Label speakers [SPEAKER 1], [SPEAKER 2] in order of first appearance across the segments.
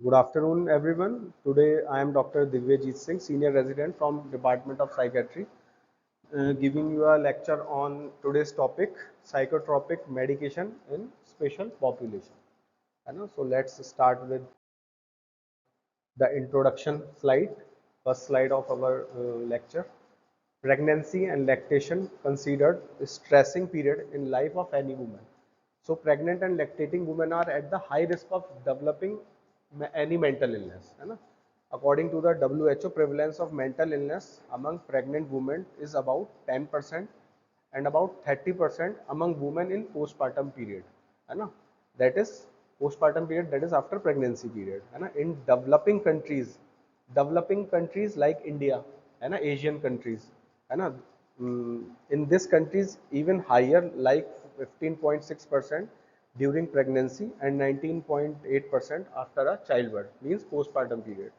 [SPEAKER 1] Good afternoon, everyone. Today I am Dr. Divyajit Singh, Senior Resident from Department of Psychiatry, giving you a lecture on today's topic, psychotropic medication in special population. So let's start with the introduction slide, first slide of our lecture. Pregnancy and lactation considered a stressing period in life of any woman. So pregnant and lactating women are at the high risk of developing any mental illness. है ना? According to the WHO, prevalence of mental illness among pregnant women is about 10% and about 30% among women in postpartum period. है ना? That is postpartum period, that is after pregnancy period. है ना? In developing countries like India, है ना, Asian countries, है ना, in these countries even higher, like 15.6% during pregnancy and 19.8% after a childbirth, means postpartum period.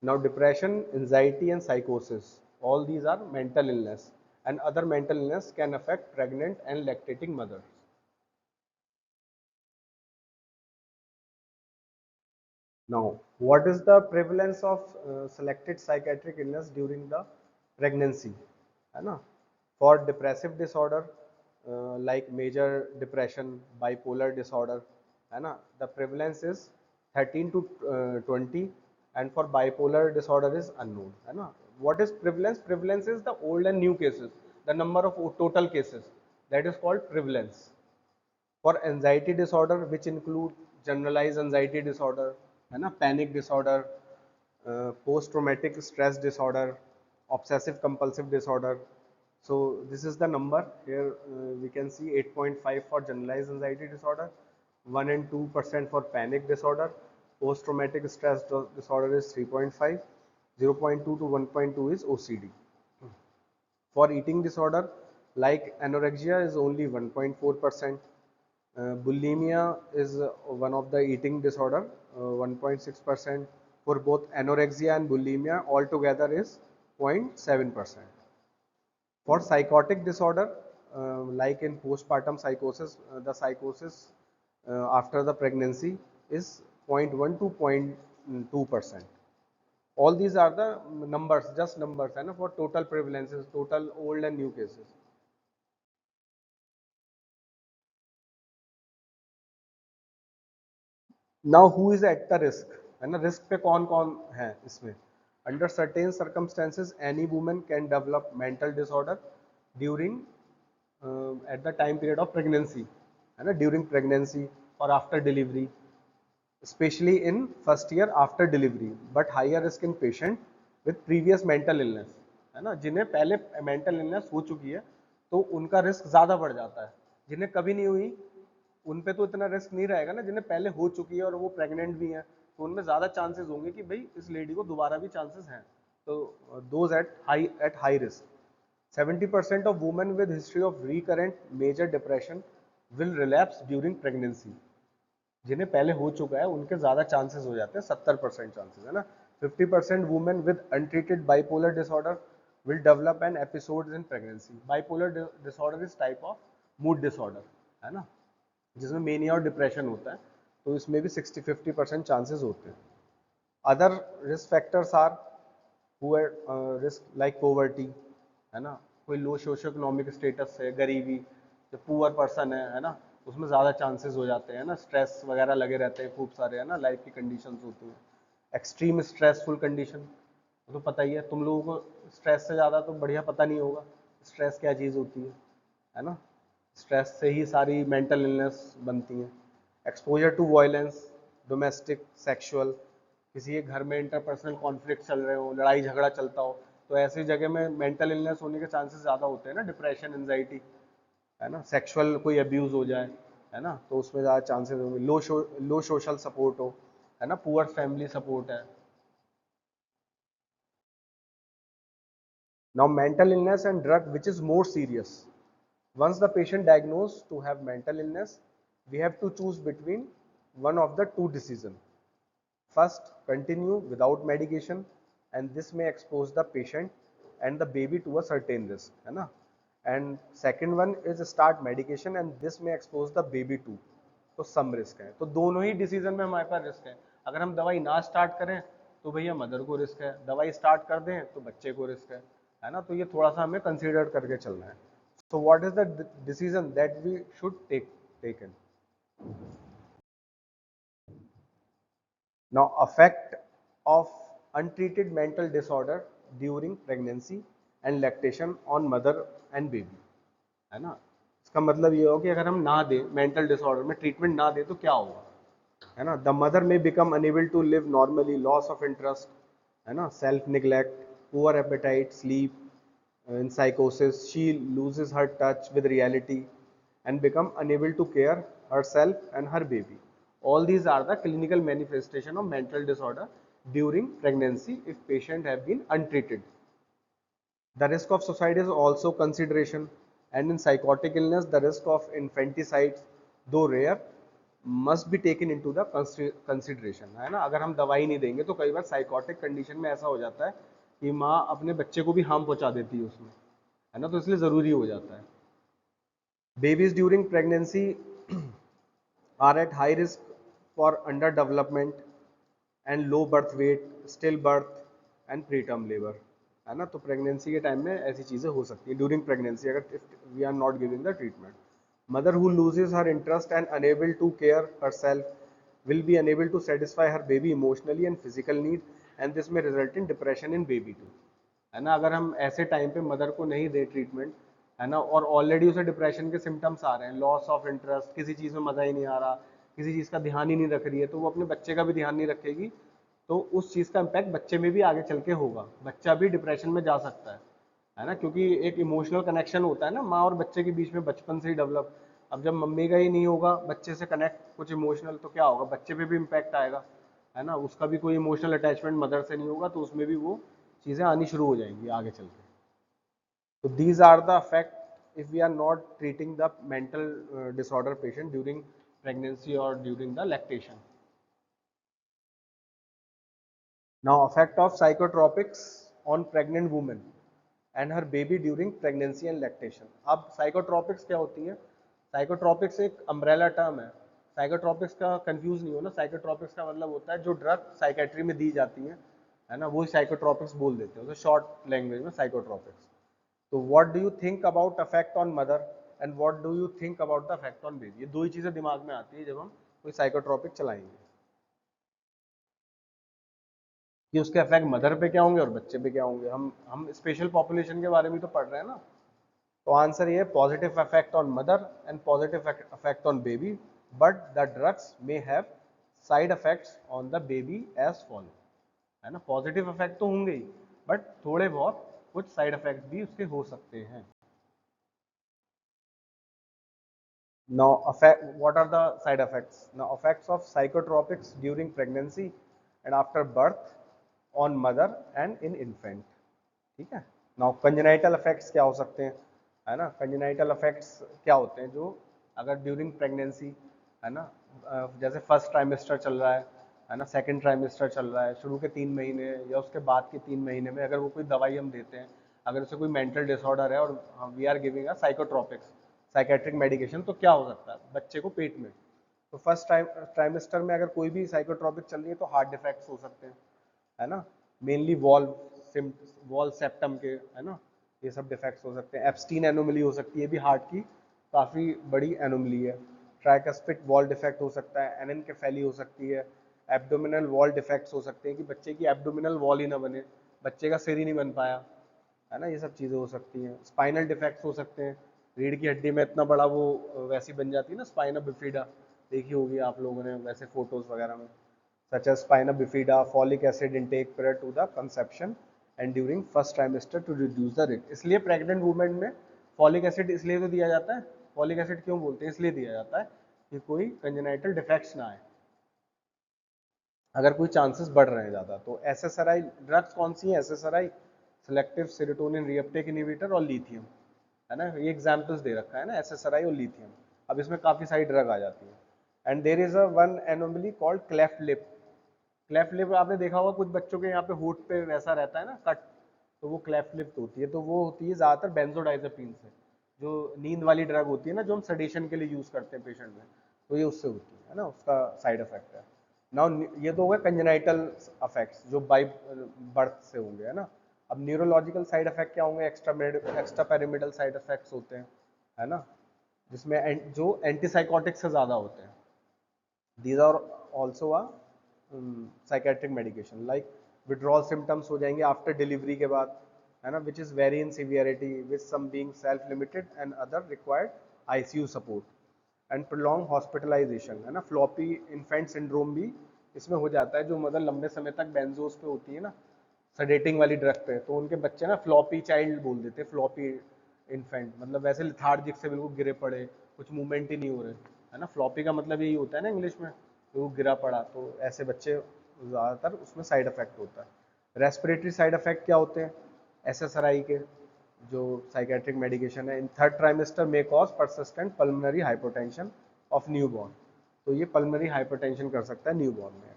[SPEAKER 1] Now depression, anxiety and psychosis, all these are mental illness, and other mental illness can affect pregnant and lactating mothers. Now, what is the prevalence of selected psychiatric illness during the pregnancy? है ना? For depressive disorder like major depression, bipolar disorder, है ना? The prevalence is 13 to 20, and for bipolar disorder is unknown. है ना? What is prevalence? Prevalence is the old and new cases, the number of total cases. That is called prevalence. For anxiety disorder, which include generalized anxiety disorder, है ना, panic disorder, post traumatic stress disorder, obsessive compulsive disorder. So this is the number here. We can see 8.5 for generalized anxiety disorder, 1 and 2% for panic disorder. Post traumatic stress disorder is 3.5, 0.2 to 1.2 is OCD. For eating disorder like anorexia is only 1.4%. Bulimia is one of the eating disorder, 1.6%. For both anorexia and bulimia altogether is 0.7%. For psychotic disorder, like in postpartum psychosis, the psychosis after the pregnancy is 0.1 to 0.2%. All these are the numbers, just numbers, and for total prevalences, total old and new cases. Now who is at the risk, है ना, risk पे कौन कौन है इसमें? Under certain circumstances any woman can develop mental disorder during at the time period of pregnancy, है ना, during pregnancy or after delivery, especially in first year after delivery, but higher risk in patient with previous mental illness, है ना, जिन्हें पहले mental illness हो चुकी है तो उनका रिस्क ज़्यादा बढ़ जाता है. जिन्हें कभी नहीं हुई उन पे तो इतना रिस्क नहीं रहेगा ना. जिन्हें पहले हो चुकी है और वो प्रेग्नेंट भी हैं तो उनमें ज़्यादा चांसेस होंगे कि भाई इस लेडी को दोबारा भी चांसेस हैं. तो those at high risk. 70% of women with history of recurrent major depression will relapse during pregnancy. जिन्हें पहले हो चुका है उनके ज़्यादा चांसेस हो जाते हैं, 70% चांसेस, है ना. 50% women with untreated bipolar disorder will develop an episode in pregnancy. Bipolar disorder is type of mood disorder, है ना, जिसमें मेनिया और डिप्रेशन होता है. तो इसमें भी 60-50% चांसेस होते हैं. Other risk factors are poor risk like poverty, है ना, कोई लो सोशो इकोनॉमिक स्टेटस है, गरीबी, जो पुअर पर्सन है ना, उसमें ज़्यादा चांसेस हो जाते हैं ना. स्ट्रेस वगैरह लगे रहते हैं खूब सारे, है ना, लाइफ की कंडीशंस होती हैं. एक्सट्रीम स्ट्रेसफुल कंडीशन, तो पता ही है तुम लोगों को, स्ट्रेस से ज़्यादा तो बढ़िया पता नहीं होगा स्ट्रेस क्या चीज़ होती है ना. स्ट्रेस से ही सारी मेंटल इलनेस बनती हैं. Exposure to violence, domestic, sexual, किसी के घर में इंटरपर्सनल कॉन्फ्लिक्ट चल रहे हो, लड़ाई झगड़ा चलता हो, तो ऐसी जगह में मेंटल इलनेस होने के चांसेस ज़्यादा होते हैं ना. डिप्रेशन, एंजाइटी, है ना. सेक्सुअल कोई अब्यूज़ हो जाए, है ना, तो उसमें ज़्यादा चांसेस होंगे. लो सोशल सपोर्ट हो, है ना, पुअर फैमिली सपोर्ट है. Now mental illness and drug, which is more serious. Once the patient diagnosed to have mental illness, we have to choose between one of the two decisions. First, continue without medication, and this may expose the patient and the baby to a certain risk, है ना. And second one is start medication, and this may expose the baby too. तो सम risk है। तो दोनों ही decision में हमारे पास risk है। अगर हम दवाई ना स्टार्ट करें तो भैया मदर को रिस्क है, दवाई स्टार्ट कर दें तो बच्चे को रिस्क है ना। तो ये थोड़ा सा हमें कंसीडर करके चलना है। So what is the decision that we should taken. Now, effect of untreated mental disorder during pregnancy and lactation on mother and baby, है ना। इसका मतलब ये हो कि अगर हम ना दें, मेंटल डिसऑर्डर में ट्रीटमेंट ना दें तो क्या होगा, है ना। The mother may become unable to live normally, loss of interest, है ना, self neglect, poor appetite, sleep, in psychosis, she loses her touch with reality and become unable to care herself and her baby. All these are the clinical manifestation of mental disorder during pregnancy if patient have been untreated. The risk of suicide is also consideration, and in psychotic illness the risk of infanticide, though rare, must be taken into the consideration, है ना। अगर हम दवाई नहीं देंगे तो कई बार psychotic condition में ऐसा हो जाता है कि माँ अपने बच्चे को भी हार्म पहुंचा देती है उसमें, है ना। तो इसलिए ज़रूरी हो जाता है। Babies during pregnancy are at high risk for underdevelopment and low birth weight, stillbirth and preterm labor, है ना। तो प्रेगनेंसी के टाइम में ऐसी चीज़ें हो सकती है ड्यूरिंग प्रेगनेंसी, अगर if we are not giving the treatment. Mother who loses her interest and unable to care herself will be unable to satisfy her baby emotionally and physical need, and this may result in depression in baby too, है ना। अगर हम ऐसे time पे mother को नहीं दे treatment, है ना, और ऑलरेडी उसे डिप्रेशन के सिम्टम्स आ रहे हैं, लॉस ऑफ इंटरेस्ट, किसी चीज़ में मज़ा ही नहीं आ रहा, किसी चीज़ का ध्यान ही नहीं रख रही है, तो वो अपने बच्चे का भी ध्यान नहीं रखेगी, तो उस चीज़ का इम्पैक्ट बच्चे में भी आगे चल के होगा, बच्चा भी डिप्रेशन में जा सकता है ना। क्योंकि एक इमोशनल कनेक्शन होता है ना माँ और बच्चे के बीच में बचपन से ही डेवलप। अब जब मम्मी का ही नहीं होगा बच्चे से कनेक्ट कुछ इमोशनल, तो क्या होगा, बच्चे पे भी इम्पैक्ट आएगा, है ना। उसका भी कोई इमोशनल अटैचमेंट मदर से नहीं होगा, तो उसमें भी वो चीज़ें आनी शुरू हो जाएंगी आगे चल के। तो these are the effect if we are not treating the mental disorder patient during pregnancy और during the lactation. Now, effect of psychotropics on pregnant women and her baby during pregnancy and lactation. अब psychotropics क्या होती हैं? Psychotropics एक umbrella term है। Psychotropics का confuse नहीं होना, psychotropics का मतलब होता है जो ड्रग साइकेट्री में दी जाती है ना, वो psychotropics बोल देते हैं उसे शॉर्ट लैंग्वेज में, psychotropics। तो what do you think about effect on mother and what do you think about the effect on baby? ये दो ही चीज़ें दिमाग में आती है जब हम कोई psychotropic चलाएंगे, कि उसके इफेक्ट मदर पे क्या होंगे और बच्चे पे क्या होंगे। हम स्पेशल पॉपुलेशन के बारे में तो पढ़ रहे हैं ना। तो आंसर ये है positive effect on mother and positive effect on baby, but the drugs may have side effects on the baby as follow, है ना। पॉजिटिव इफेक्ट तो होंगे ही, बट थोड़े बहुत कुछ साइड इफेक्ट भी उसके हो सकते हैं। Now, what are the side effects? Now, effects of psychotropics during pregnancy and after birth on mother and in infant, ठीक है। नाउ कंजेनाइटल इफेक्ट्स क्या हो सकते हैं, है ना। कंजेनाइटल इफेक्ट्स क्या होते हैं जो अगर ड्यूरिंग प्रेगनेंसी, है ना, जैसे फर्स्ट ट्राइमेस्टर चल रहा है ना, सेकंड ट्राइमेस्टर चल रहा है, शुरू के 3 महीने या उसके बाद के 3 महीने में अगर वो कोई दवाई हम देते हैं, अगर उसे कोई मेंटल डिसऑर्डर है और we are giving a psychotropics, psychiatric medication, तो क्या हो सकता है बच्चे को पेट में। तो फर्स्ट ट्राइमेस्टर में अगर कोई भी साइकोट्रोपिक चल रही है तो हार्ट डिफेक्ट्स हो सकते हैं, है ना। मेनली वॉल सेप्टम के, है ना, ये सब डिफेक्ट्स हो सकते हैं। एप्स्टीन एनोमली हो सकती है, भी हार्ट की काफ़ी बड़ी एनोमली है। ट्राइकस्पिड वॉल डिफेक्ट हो सकता है, एनेनकेफेली हो सकती है। एब्डोमिनल वॉल डिफेक्ट्स हो सकते हैं कि बच्चे की एब्डोमिनल वॉल ही ना बने, बच्चे का सिर ही नहीं बन पाया, है ना, ये सब चीज़ें हो सकती हैं। स्पाइनल डिफेक्ट्स हो सकते हैं, रीढ़ की हड्डी में इतना बड़ा वो वैसी बन जाती है ना, स्पाइना बिफिडा, देखी होगी आप लोगों ने वैसे फोटोज वगैरह में, such as spina bifida, folic acid intake prior to the conception and during first trimester to reduce the risk। इसलिए प्रेग्नेंट वुमेन में फॉलिक एसिड इसलिए तो दिया जाता है, फॉलिक एसिड क्यों बोलते हैं, इसलिए दिया जाता है कि कोई कंजेनाइटल डिफेक्ट्स ना आए, अगर कोई चांसेस बढ़ रहे हैं ज़्यादा। तो एसएसआरआई ड्रग्स कौन सी है, SSRI, selective serotonin reuptake inhibitor और लिथियम, है ना, ये एग्जाम्पल्स दे रखा है ना, एसएसआरआई और लिथियम। अब इसमें काफ़ी सारी ड्रग आ जाती है। And there is a one anomaly called cleft lip. Cleft lip आपने देखा होगा कुछ बच्चों के यहाँ पे होठ पे वैसा रहता है ना कट, तो वो क्लेफ्ट लिप होती है। तो वो होती है ज़्यादातर बेंजोडाइजेपिन से, जो नींद वाली ड्रग होती है ना, जो हम सेडेशन के लिए यूज़ करते हैं पेशेंट में, तो ये उससे होती है ना, उसका साइड इफेक्ट है। नाउ ये तो हो गए कंजेनाइटल इफेक्ट्स जो बाई बर्थ से होंगे, है ना। अब न्यूरोलॉजिकल साइड इफेक्ट क्या होंगे? एक्स्ट्रा पेरिमिडल साइड इफेक्ट्स होते हैं, है ना, जिसमें जो एंटीसाइकोटिक से ज़्यादा होते हैं। These are also a psychiatric medication like withdrawal symptoms हो जाएंगे आफ्टर डिलीवरी के बाद, है ना, which is very in severity with some being self limited and other required ICU support and prolong hospitalisation, है ना। फ्लॉपी इन्फेंट सिंड्रोम भी इसमें हो जाता है, जो मदर लंबे समय तक बेंजोस पे होती है ना, सडेटिंग वाली ड्रग पे, तो उनके बच्चे ना फ्लॉपी चाइल्ड बोल देते हैं, फ्लॉपी इन्फेंट, मतलब वैसे लिथार्जिक से बिल्कुल गिरे पड़े, कुछ मूवमेंट ही नहीं हो रहे, है ना। फ्लॉपी का मतलब यही होता है ना इंग्लिश में, वो गिरा पड़ा, तो ऐसे बच्चे ज़्यादातर उसमें साइड इफेक्ट होता है। रेस्पिरेटरी साइड इफेक्ट क्या होते हैं? एसएसआरआई के जो साइकेट्रिक मेडिकेशन है, इन थर्ड ट्राइमेस्टर में cause persistent pulmonary hypotension of newborn, तो ये पल्मोनरी हाइपोटेंशन कर सकता है न्यूबॉर्न में।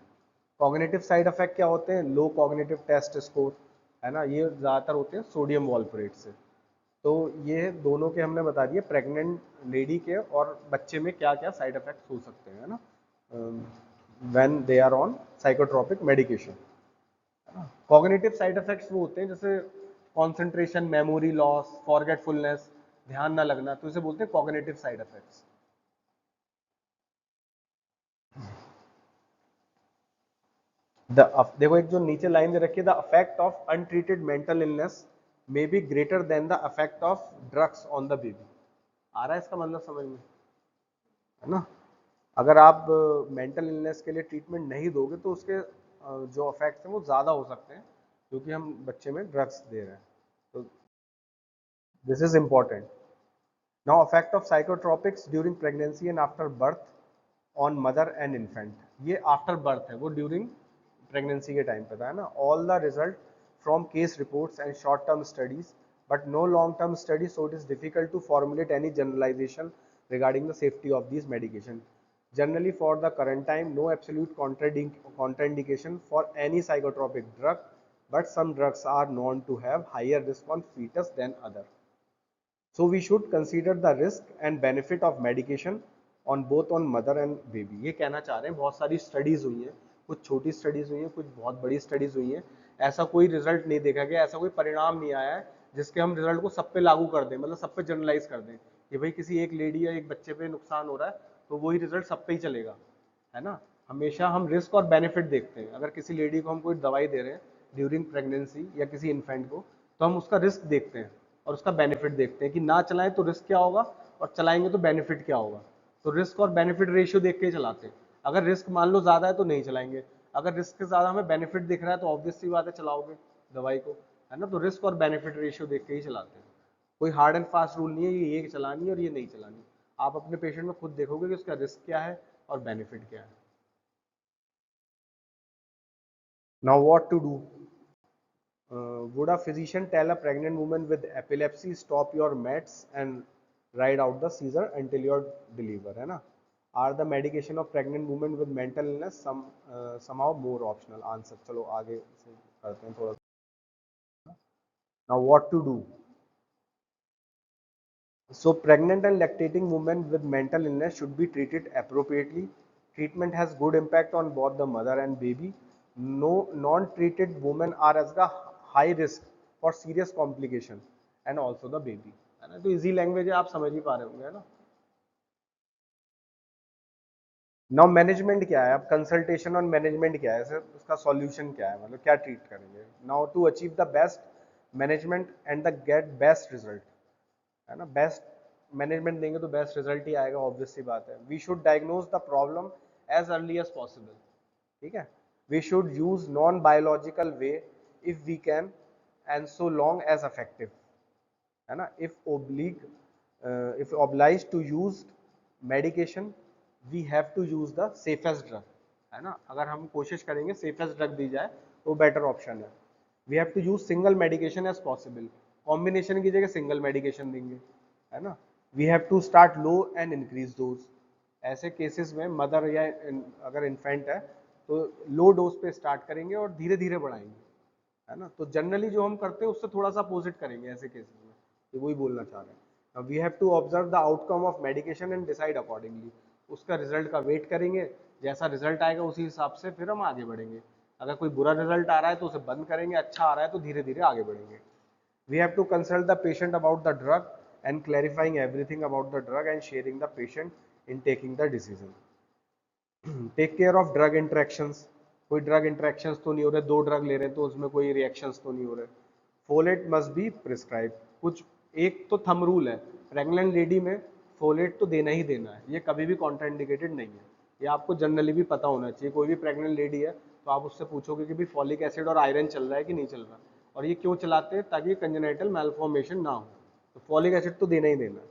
[SPEAKER 1] कॉग्निटिव साइड इफेक्ट क्या होते हैं? लो कॉग्निटिव टेस्ट स्कोर, है ना, ये ज़्यादातर होते हैं सोडियम वॉल्प्रेट से। तो ये दोनों के हमने बता दिए, प्रेग्नेंट लेडी के और बच्चे में क्या क्या साइड इफेक्ट्स हो सकते हैं, है ना, when they are on psychotropic medication. Cognitive side effects वो होते हैं जैसे कॉन्सेंट्रेशन, मेमोरी लॉस, फॉरगेटफुलनेस, ध्यान ना लगना, तो इसे बोलते हैं कॉग्निटिव साइड इफेक्ट्स। देखो एक जो नीचे लाइन दे रखी है, the affect of untreated mental illness may be greater than the affect of drugs on the baby. आ रहा है इसका मतलब समझ में, है ना। अगर आप मेंटल इलनेस के लिए ट्रीटमेंट नहीं दोगे तो उसके जो इफेक्ट्स हैं वो ज़्यादा हो सकते हैं, क्योंकि हम बच्चे में ड्रग्स दे रहे हैं, तो this is important. Now effect of psychotropics during pregnancy and after birth on mother and infant, ये आफ्टर बर्थ है, वो ड्यूरिंग प्रेगनेंसी के टाइम पे था, है ना। All the result from case reports and short term studies but no long term study, so it is difficult to formulate any generalisation regarding the safety of these medication. Generally, for the current time, no absolute contraindication for any psychotropic drug, but some drugs are known to have higher risk on fetus than other. So we should consider the risk and benefit of medication on both on mother and baby. ये कहना चाह रहे हैं, बहुत सारी studies हुई हैं, कुछ छोटी स्टडीज हुई हैं, कुछ बहुत बड़ी स्टडीज हुई हैं, ऐसा कोई रिजल्ट नहीं देखा गया, ऐसा कोई परिणाम नहीं आया है जिसके हम रिजल्ट को सब पे लागू कर दें, मतलब सब पे जनरलाइज कर दें कि भाई किसी एक लेडी या एक बच्चे पे नुकसान हो रहा है तो वही रिजल्ट सब पे ही चलेगा, है ना। हमेशा हम रिस्क और बेनिफिट देखते हैं। अगर किसी लेडी को हम कोई दवाई दे रहे हैं ड्यूरिंग प्रेगनेंसी या किसी इन्फेंट को, तो हम उसका रिस्क देखते हैं और उसका बेनिफिट देखते हैं कि ना चलाएं तो रिस्क क्या होगा और चलाएंगे तो बेनिफिट क्या होगा। तो रिस्क और बेनिफिट रेशियो देख के ही चलाते हैं। अगर रिस्क मान लो ज़्यादा है तो नहीं चलाएंगे, अगर रिस्क से ज़्यादा हमें बेनिफिट दिख रहा है तो ऑब्वियस सी बात है चलाओगे दवाई को, है ना। तो रिस्क और बेनिफिट रेशियो देख के ही चलाते हैं। कोई हार्ड एंड फास्ट रूल नहीं है ये चलानी है और ये नहीं चलानी। आप अपने पेशेंट में खुद देखोगे कि उसका रिस्क क्या है और बेनिफिट क्या है। Now what to do? Would a physician tell a pregnant woman with epilepsy stop your meds and ride out the seizure until your deliver, है ना? Are the medication of pregnant women with mental illness somehow more optional? Answer, चलो आगे से करते हैं थोड़ा। Now what to do? So pregnant and lactating women with mental illness should be treated appropriately. Treatment has good impact on both the mother and baby. No non-treated women are at the high risk for serious complication and also the baby. है ना, तो easy language है, आप समझ ही पा रहे होंगे, है ना। नाउ मैनेजमेंट क्या है? अब कंसल्टेशन और मैनेजमेंट क्या है, उसका सॉल्यूशन क्या है, मतलब क्या ट्रीट करेंगे। Now to achieve the best management and the get best result, है ना, बेस्ट मैनेजमेंट देंगे तो बेस्ट रिजल्ट ही आएगा, ऑब्वियस सी बात है। We should diagnose the problem as early as possible, ठीक है। We should use non biological way if we can and so long as affective, है ना। If obliged to use medication we have to use the safest drug, है ना। अगर हम कोशिश करेंगे सेफेस्ट ड्रग दी जाए तो बेटर ऑप्शन है। We have to use single medication as possible, combination की जगह सिंगल मेडिकेशन देंगे, है ना। We have to start low and increase dose, ऐसे केसेस में मदर या अगर इन्फेंट है तो लो डोज पे स्टार्ट करेंगे और धीरे धीरे बढ़ाएंगे, है ना। तो जनरली जो हम करते हैं उससे थोड़ा सा अपोजिट करेंगे ऐसे केसेस में, ये वही बोलना चाह रहे हैं। We have to observe the outcome of medication and decide accordingly, उसका रिजल्ट का वेट करेंगे, जैसा रिजल्ट आएगा उसी हिसाब से फिर हम आगे बढ़ेंगे। अगर कोई बुरा रिजल्ट आ रहा है तो उसे बंद करेंगे, अच्छा आ रहा है तो धीरे धीरे आगे बढ़ेंगे। We have to consult the patient about the drug and clarifying everything about the drug and sharing the patient in taking the decision. Take care of drug interactions. कोई ड्रग इंटरेक्शंस तो नहीं हो रहे, दो ड्रग ले रहे हैं तो उसमें कोई रिएक्शंस तो नहीं हो रहे। Folate must be prescribe. कुछ एक तो थंब रूल है, प्रेग्नेंट लेडी में फोलेट तो देना ही देना है, ये कभी भी कॉन्ट्राइंडिकेटेड नहीं है। ये आपको जनरली भी पता होना चाहिए। कोई भी प्रेग्नेंट लेडी है तो आप उससे पूछोगे कि भी फॉलिक एसिड और आयरन चल रहा है कि नहीं चल रहा, और ये क्यों चलाते हैं, ताकि कंजेनाइटल मैलफॉर्मेशन ना हो। तो फॉलिक एसिड तो देना ही देना है।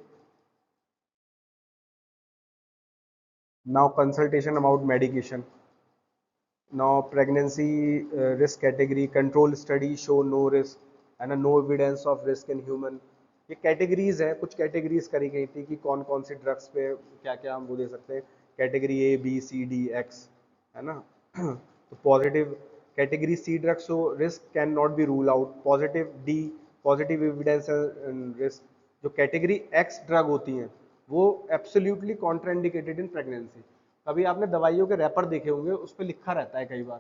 [SPEAKER 1] Now consultation about medication. Now pregnancy risk category control study show no risk and no evidence of risk in human। ये कैटेगरीज है, कुछ कैटेगरीज करी गई थी कि कौन कौन सी ड्रग्स पे क्या क्या हम वो दे सकते हैं। Category A B C D X है ना। तो positive category C drugs show risk can not be rule out, positive D positive evidence risk. जो कैटेगरी एक्स ड्रग होती हैं वो एब्सोल्युटली कॉन्ट्राइंडिकेटेड इन प्रेगनेंसी। कभी आपने दवाइयों के रैपर देखे होंगे, उस पर लिखा रहता है कई बार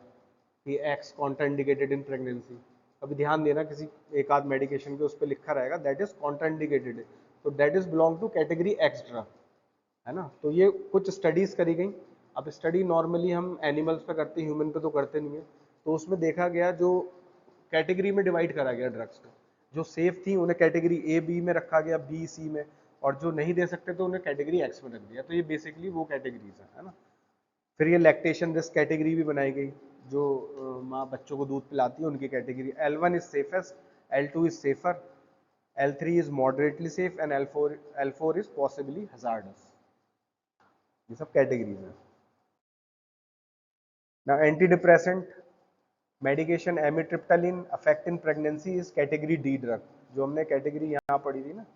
[SPEAKER 1] कि एक्स कॉन्ट्राइंडिकेटेड इन प्रेगनेंसी। कभी ध्यान देना, किसी एक आध मेडिकेशन के उस पर लिखा रहेगा दैट इज कॉन्ट्राइंडिकेटेड, तो that is belong to category X drug, है ना। तो ये कुछ स्टडीज करी गई। अब स्टडी नॉर्मली हम एनिमल्स पे करते हैं, ह्यूमन पे तो करते नहीं है। तो उसमें देखा गया, जो कैटेगरी में डिवाइड करा गया ड्रग्स को, जो सेफ थी उन्हें कैटेगरी ए बी में रखा गया, बी सी में, और जो नहीं दे सकते तो उन्हें कैटेगरी एक्स में रख दिया। तो ये बेसिकली वो कैटेगरीज है ना। फिर ये लैक्टेशन रिस्क कैटेगरी भी बनाई गई, जो माँ बच्चों को दूध पिलाती है उनकी category. L1 is safest, L2 is safer, L3 is moderately safe and L4 is possibly hazardous. ये सब कैटेगरीज हैं। ना anti depressant medication amitriptyline affect in pregnancy is category D drug. जो हमने कैटेगरी यहाँ पढ़ी थी ना,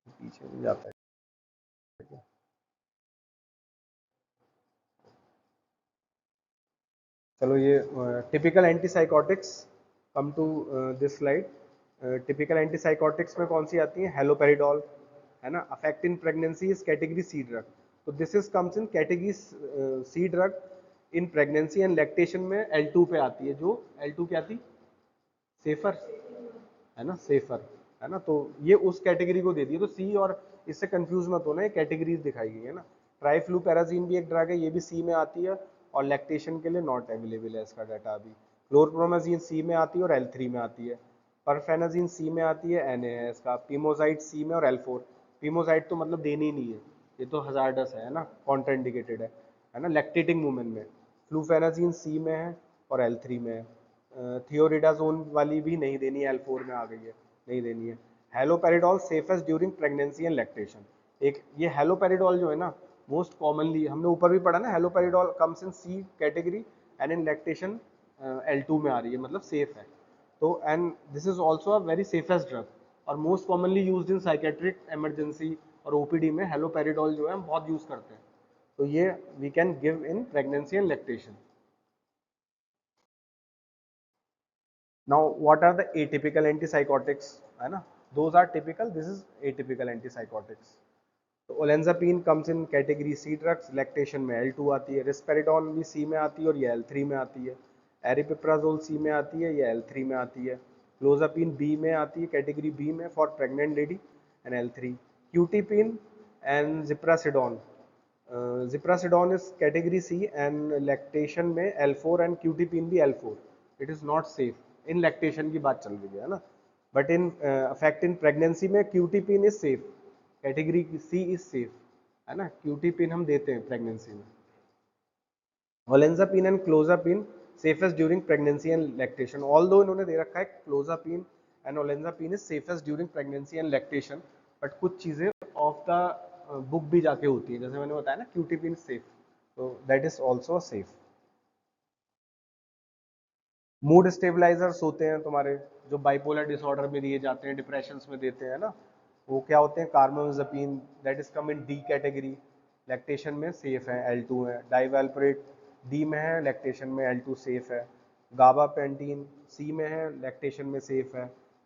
[SPEAKER 1] पीछे भी जाता है। चलो ये typical antipsychotics, come to this slide. Typical antipsychotics में कौन सी आती है, हेलोपेरिडोल, है ना। Affect in pregnancy is category C drug, तो this is comes in category C drug in pregnancy and lactation में L2 पे आती है। जो L2 क्या थी, सेफर, है ना, सेफर, है ना। तो ये उस कैटेगरी को दे दी है। तो सी और इससे कंफ्यूज मत होना, ये कैटेगरीज दिखाई गई है ना। ट्राइफ्लूपैराजीन भी एक ड्रग है, ये भी सी में आती है और लैक्टेशन के लिए नॉट अवेलेबल है इसका डाटा अभी। क्लोरप्रोमाजीन सी में आती है और L3 में आती है। परफेनाजीन सी में आती है, Na है इसका। पीमोजाइट सी में और L4। पीमोजाइट तो मतलब देनी ही नहीं है, ये तो हजार्डस है ना, कॉन्ट्राइंडिकेटेड है ना, लैक्टेटिंग वुमेन में। फ्लूफेनाजीन सी में है और L3 में है। थियोरिडाजोन वाली भी नहीं देनी है, L4 में आ गई है, नहीं देनी है। Haloperidol safest during pregnancy and lactation. एक ये हेलोपेरिडोल जो है ना, मोस्ट कॉमनली हमने ऊपर भी पढ़ा ना, haloperidol comes in C category and in lactation L2 में आ रही है, मतलब सेफ है। तो and this is also a very safest drug और most commonly used in psychiatric emergency और ओपीडी में हेलोपेरिडोल जो है हम बहुत यूज करते हैं। तो ये we can give in pregnancy and lactation. Now, what are the atypical antipsychotics? है ना, those are typical. This is atypical antipsychotics. तो olanzapine comes in category C drugs, lactation में L2 आती है। risperidone भी C में आती है और ये L3 में आती है। aripiprazole C में आती है, ये L3 में आती है। clozapine B में आती है, category B में for pregnant lady and L3। qutipine and ziprasidone, ziprasidone is category C and lactation में L4 and qutipine भी L4। It is not safe। In lactation की बात चल रही है ना, but in affect in pregnancy में quetiapine is safe, category C is safe, है ना। क्यूटीपिन हम देते हैं प्रेगनेंसी में। Olanzapine and clozapine safest during pregnancy and lactation. Although इन्होंने दे रखा है clozapine and olanzapine is safest during pregnancy and lactation, but कुछ चीजें ऑफ द बुक भी जाके होती है, जैसे मैंने बताया ना, क्यूटीपिन सेफ, तो that is also safe. Mood stabilisers होते हैं तुम्हारे, जो बाइपोलर डिसऑर्डर में दिए जाते हैं, डिप्रेशंस में देते हैं ना, वो क्या होते हैं, carbamazepine, that is come in D category, lactation में सेफ है, L2 है। डाइवेल्प्रेट डी में है, लैक्टेशन में L2 सेफ है। गाबापेंटीन सी में है, लैक्टेशन में सेफ है।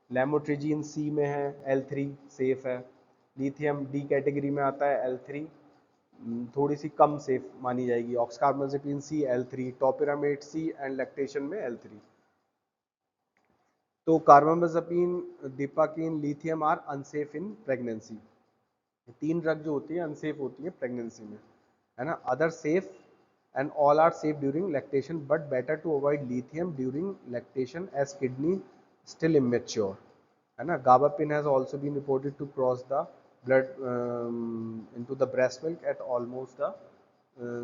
[SPEAKER 1] लेमोट्रिजीन सी में है, L3 सेफ है। लिथियम डी कैटेगरी में आता है, L3। थोड़ी सी कम सेफ मानी जाएगी। Oxcarbazepine C L3, topiramate C and lactation में L3। तो carbamazepine, Depakine, lithium are unsafe in pregnancy. 3 drug जो होती है अनसेफ होती है प्रेगनेंसी में, है ना। Other safe and all are safe during lactation, but better to avoid lithium during lactation as kidney still immature, है ना। Gabapentin has also been reported to cross the blood into the breast milk at almost the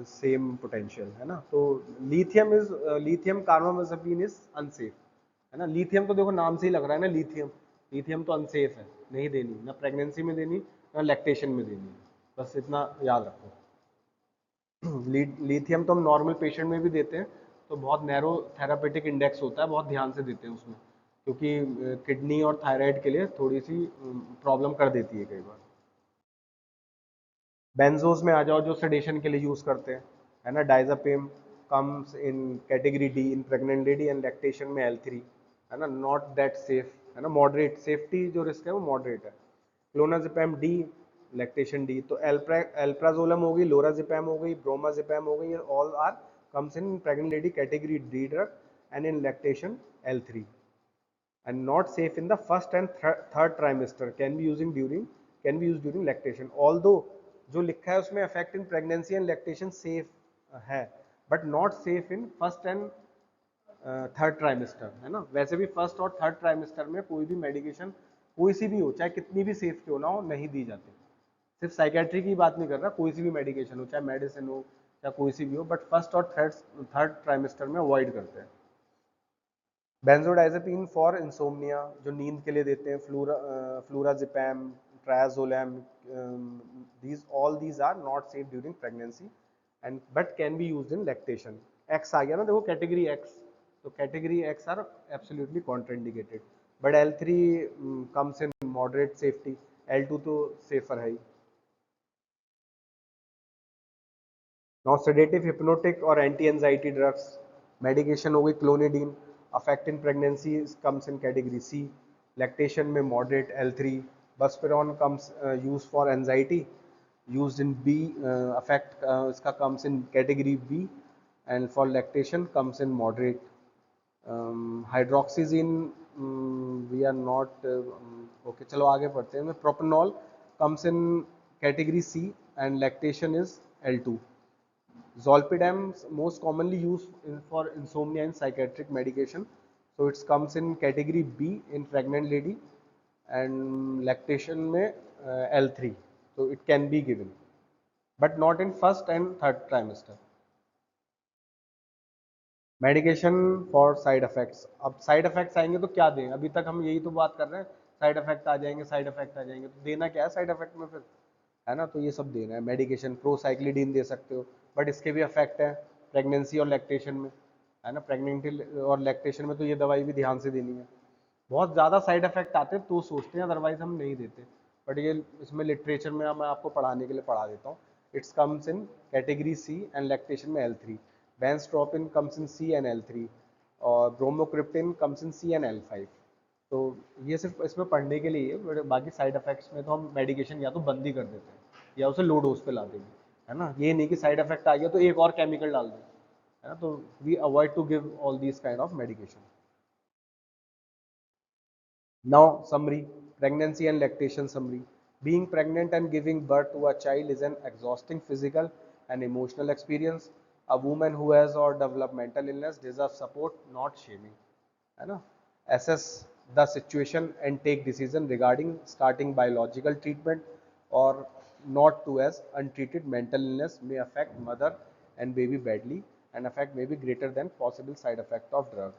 [SPEAKER 1] same potential, है ना। तो lithium carbamazepine is unsafe, है ना। Lithium तो देखो नाम से ही लग रहा है ना, लिथियम, लिथियम तो अनसेफ है, नहीं देनी, ना प्रेगनेंसी में देनी ना लैक्टेशन में देनी, बस इतना याद रखो। लिथियम तो हम नॉर्मल पेशेंट में भी देते हैं, तो बहुत नैरो थेरापेटिक इंडेक्स होता है, बहुत ध्यान से देते हैं उसमें, क्योंकि किडनी और थायराइड के लिए थोड़ी सी प्रॉब्लम कर देती है कई बार। बेंजोस में आ जाओ, जो सेडेशन के लिए यूज करते हैं, है ना। Diazepam comes in category D in pregnant lady and lactation में L3, है ना। नॉट दैट सेफ, है ना, मॉडरेट, सेफ्टी जो रिस्क है वो मॉडरेट है। Clonazepam D, lactation D. तो एल्प्राजोलम हो गई, लोराजिपैम हो गई, ब्रोमाजिपैम हो गई, all are comes in pregnant lady category D drug and in lactation L3 and not safe in the first and third trimester, can be used during lactation, although जो लिखा है उसमें effect in pregnancy and lactation safe है, but not safe in first and third trimester, है ना। वैसे भी first और थर्ड ट्राइमेस्टर में कोई भी मेडिकेशन, कोई सी भी हो, चाहे कितनी भी सेफ क्यों ना हो, नहीं दी जाती। सिर्फ साइकेट्री की बात नहीं कर रहा, कोई सी भी मेडिकेशन हो, चाहे मेडिसिन हो या कोई सी भी हो, बट फर्स्ट और थर्ड ट्राइमेस्टर में अवॉइड करते हैं। बेंजोडाइजेपिन फॉर इंसोम्निया, जो नींद के लिए देते हैं, फ्लूराजिपैम, ट्रायाजोलैम, these are not safe during pregnancy and but can be used in lactation। X आ गया ना, देखो कैटेगरी एक्स, तो category X are absolutely contraindicated, but L3 comes in moderate safety, L2 तो सेफर है ही। Now sedative, hypnotic और anti anxiety drugs, medication हो गई clonidine, affect in pregnancy comes in category C, lactation में moderate L3, buspirone comes use for anxiety, used in B, affect इसका comes in category B, and for lactation comes in moderate। Hydroxyzine we are not okay, चलो आगे पढ़ते हैं। Propanol comes in category C and lactation is L2। Zolpidem most commonly used for insomnia and psychiatric medication, so it comes in category B in pregnant lady and lactation में L3, so it can be given but not in first and third trimester। Medication for side effects, अब side effects आएंगे तो क्या दें, अभी तक हम यही तो बात कर रहे हैं, साइड इफेक्ट आ जाएंगे, साइड इफेक्ट आ जाएंगे, तो देना क्या है साइड इफेक्ट में फिर, है ना। तो ये सब देना है मेडिकेशन, प्रोसाइक्लिडीन दे सकते हो, बट इसके भी इफेक्ट है प्रेगनेंसी और लैक्टेशन में, है ना। प्रेगनेंसी और लैक्टेशन में तो ये दवाई भी ध्यान से देनी है। बहुत ज़्यादा साइड इफेक्ट आते हैं तो सोचते हैं, अदरवाइज हम नहीं देते, बट ये इसमें लिटरेचर में मैं आपको पढ़ाने के लिए पढ़ा देता हूँ। It's comes in category C and lactation में L3, benztropine comes in C and L3 और bromocriptine comes in C and L5। तो ये सिर्फ इसमें पढ़ने के लिए है, बाकी साइड इफेक्ट्स में तो हम मेडिकेशन या तो बंद ही कर देते हैं या उसे लो डोज पे ला देंगे, है ना। ये नहीं कि साइड इफेक्ट आ गया तो एक और केमिकल डाल दें, है ना। तो we avoid to give all these kind of medication. Now, summary, pregnancy and lactation summary. Being pregnant and giving birth to a child is an exhausting physical and emotional experience. A woman who has or developed mental illness deserves support, not shaming. है ना? Assess the situation and take decision regarding starting biological treatment or not to, as untreated mental illness may affect mother and baby badly and effect may be greater than possible side effect of drug।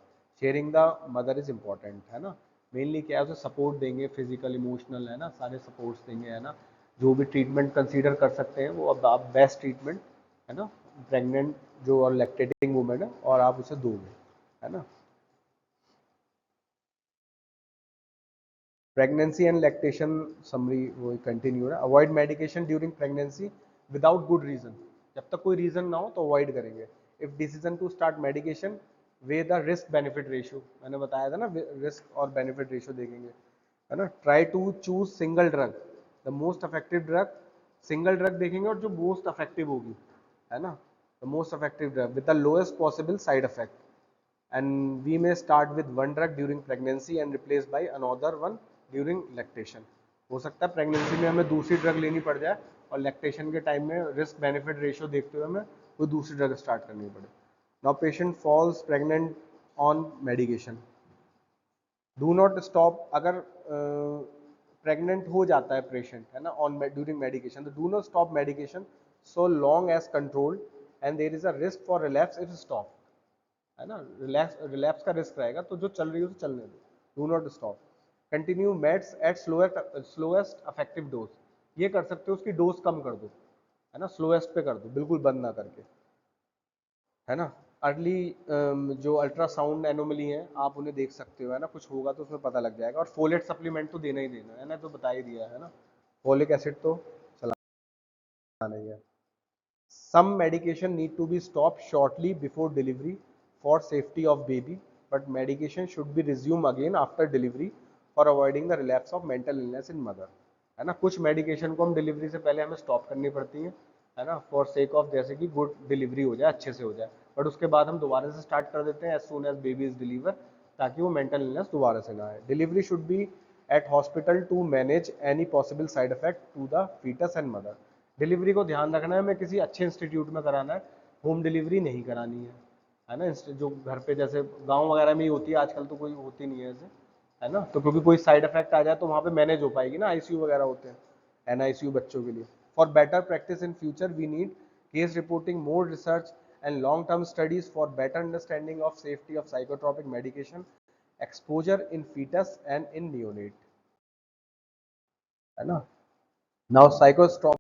[SPEAKER 1] Sharing the mother is important, है ना। Mainly क्या है, उसे support देंगे, physical emotional, है ना, सारे supports देंगे, है ना। जो भी ट्रीटमेंट कंसीडर कर सकते हैं वो अब आप बेस्ट ट्रीटमेंट, है ना, प्रेग्नेंट जो और लैक्टेटिंग वुमेन है और आप उसे दोगे, है ना। प्रेगनेंसी एंड लैक्टेशन समरी वो कंटिन्यू है। Avoid medication during pregnancy without good reason, जब तक कोई रीजन ना हो तो अवॉइड करेंगे। If decision to start medication weigh the risk benefit ratio, मैंने बताया था ना, रिस्क और बेनिफिट रेशियो देखेंगे, है ना। Try to choose single drug, the most effective drug single drug देखेंगे और जो मोस्ट इफेक्टिव होगी, है ना, the most effective drug with the lowest possible side effect, and we may start with one drug during pregnancy and replace by another one during lactation. हो सकता है pregnancy में हमें दूसरी ड्रग लेनी पड़ जाए और लैक्टेशन के टाइम में रिस्क बेनिफिट रेशियो देखते हुए हमें कोई दूसरी ड्रग स्टार्ट करनी पड़े। Now patient falls pregnant on medication, do not stop, अगर प्रेग्नेंट हो जाता है पेशेंट, है ना, ऑन ड्यूरिंग मेडिकेशन, तो do not stop medication so long as controlled and there is a risk for relapse if stop, है ना, relapse का रिस्क रहेगा, तो जो चल रही है उसे चलने दो, do not stop. Continue meds at slowest effective dose, ये कर सकते हो उसकी डोज कम कर दो, है ना, स्लोएस्ट पे कर दो, बिल्कुल बंद ना करके, है ना। अर्ली जो अल्ट्रासाउंड एनोमली है आप उन्हें देख सकते हो, है ना, कुछ होगा तो उसमें पता लग जाएगा। और फोलेट सप्लीमेंट तो देना ही देना है ना, तो बता ही दिया है ना, फोलिक एसिड तो चलाना ही है। Some medication need to be stopped shortly before delivery for safety of baby, but medication should be resumed again after delivery for avoiding the relapse of mental illness in mother, है ना। कुछ medication को हम delivery से पहले हमें stop करनी पड़ती है ना, फॉर सेक ऑफ जैसे कि गुड डिलीवरी हो जाए, अच्छे से हो जाए, बट उसके बाद हम दोबारा से स्टार्ट कर देते हैं as soon as baby is deliver, ताकि वो मेंटल इलनेस दोबारा से ना आए। Delivery should be at hospital to manage any possible side effect to the foetus and mother. Delivery को ध्यान रखना है, हमें किसी अच्छे इंस्टीट्यूट में कराना है, होम डिलीवरी नहीं करानी है ना। जो घर पे जैसे गांव वगैरह में ही होती है, आजकल तो कोई होती नहीं है ऐसे, है ना, तो क्योंकि कोई साइड इफेक्ट आ जाए तो वहाँ पे मैनेज हो पाएगी ना, आईसीयू वगैरह होते हैं, एनआईसीयू बच्चों के लिए। For better practice in future we need case reporting, more research and long term studies for better understanding of safety of psychotropic medication exposure in foetus and in neonate, है ना। Now psychotropic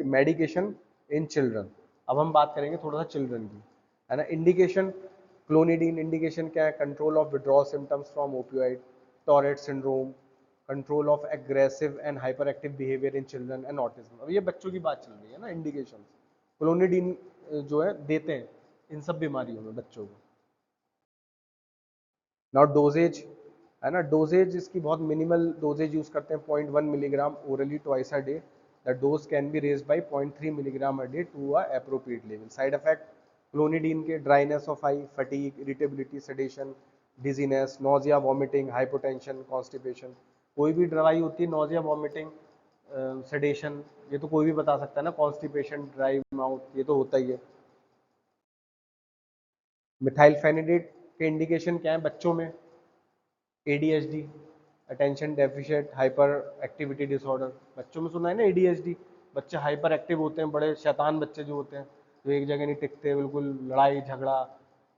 [SPEAKER 1] medication in children, अब हम बात करेंगे थोड़ा सा children की, है ना। इंडिकेशन, क्लोनिडीन इंडिकेशन क्या है, control of withdrawal symptoms from opioid, torrid syndrome, control of aggressive and hyper active behaviour in children and autism. अब ये बच्चों की बात चल रही है ना, इंडिकेशन क्लोनिडीन जो है देते हैं इन सब बीमारियों में बच्चों को। नाउ डोजेज, है ना, डोजेज इसकी बहुत मिनिमल डोजेज यूज करते हैं, 0.1 milligram orally twice a day, the dose can be raise by 0.3 milligram a day to a appropriate level. Side effect clonidine के dryness of eye, fatigue, irritability, sedation, dizziness, nausea, vomiting, hypotension, constipation. कोई भी दवाई होती है nausea, vomiting, sedation, ये तो कोई भी बता सकता है ना, कॉन्स्टिपेशन, ड्राई माउथ, ये तो होता ही है। मिथाइलफेनिडेट के इंडिकेशन क्या है बच्चों में, ADHD, attention deficient hyper activity disorder, बच्चों में सुना है ना एडीएचडी, बच्चे हाइपर एक्टिव होते हैं, बड़े शैतान बच्चे जो होते हैं, जो एक जगह नहीं टिकते, बिल्कुल लड़ाई झगड़ा,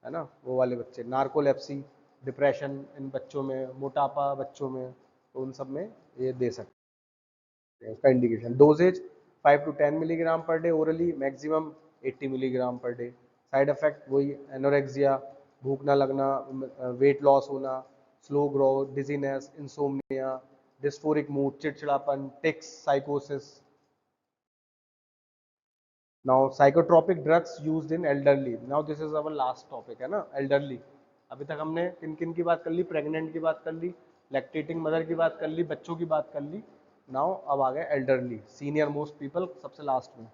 [SPEAKER 1] है ना, वो वाले बच्चे। नार्कोलेप्सी, डिप्रेशन इन बच्चों में, मोटापा बच्चों में, तो उन सब में ये दे सकते हैं। इसका indication dosages 5 to 10 milligram per day orally, maximum 80 milligram per day. Side effect वही एनोरेक्सिया, भूख ना लगना, वेट लॉस होना, slow growth, dizziness, insomnia, dysphoric mood, चिड़चिड़ापन, टिक्स, साइकोसिस। Now psychotropic drugs used in elderly, now this is our last topic, है ना, elderly. अभी तक हमने किन किन की बात कर ली, प्रेग्नेंट की बात कर ली, लैक्टेटिंग मदर की बात कर ली, बच्चों की बात कर ली। नाउ अब आ गए एल्डरली, सीनियर मोस्ट पीपल, सबसे लास्ट में,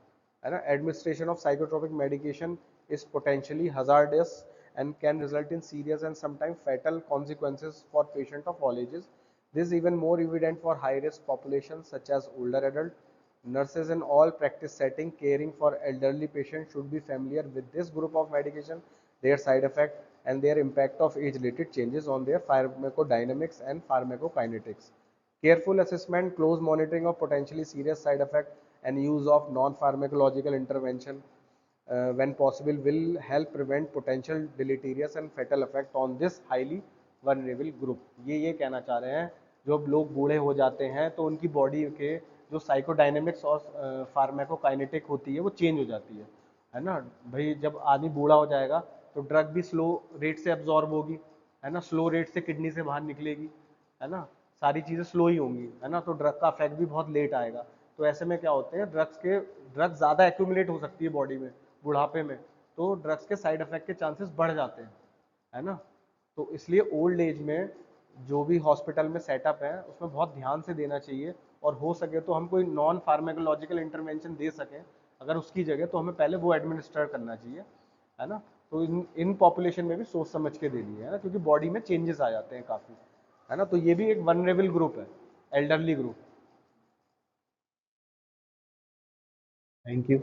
[SPEAKER 1] है ना। Administration of psychotropic medication is potentially hazardous and can result in serious and sometimes fatal consequences for patients of all ages. This is even more evident for high-risk populations such as older adults. Nurses in all practice setting caring for elderly patients should be familiar with this group of medication, their side effect, and their impact of age-related changes on their pharmacodynamics and pharmacokinetics. Careful assessment, close monitoring of potentially serious side effect, and use of non-pharmacological intervention when possible will help prevent potential deleterious and fatal effect on this highly vulnerable group. ये कहना चाह रहे हैं, जो लोग बूढ़े हो जाते हैं तो उनकी बॉडी के जो साइकोडायनेमिक्स और फार्माकोकाइनेटिक होती है वो चेंज हो जाती है ना। भाई जब आदमी बूढ़ा हो जाएगा तो ड्रग भी स्लो रेट से एब्जॉर्ब होगी, है ना, स्लो रेट से किडनी से बाहर निकलेगी, है ना, सारी चीज़ें स्लो ही होंगी, है ना, तो ड्रग का इफेक्ट भी बहुत लेट आएगा। तो ऐसे में क्या होते हैं, ड्रग्स ज़्यादा एक्यूमुलेट हो सकती है बॉडी में बुढ़ापे में, तो ड्रग्स के साइड इफेक्ट के चांसेस बढ़ जाते हैं, है ना। तो इसलिए ओल्ड एज में जो भी हॉस्पिटल में सेटअप है उसमें बहुत ध्यान से देना चाहिए और हो सके तो हम कोई नॉन फार्मेकोलॉजिकल इंटरवेंशन दे सकें अगर उसकी जगह, तो हमें पहले वो एडमिनिस्टर करना चाहिए, है ना। तो इन पॉपुलेशन में भी सोच समझ के दे दिए, है ना, क्योंकि बॉडी में चेंजेस आ जाते हैं काफ़ी, है ना। तो ये भी एक वनरेबल ग्रुप है, एल्डरली ग्रुप।
[SPEAKER 2] Thank you.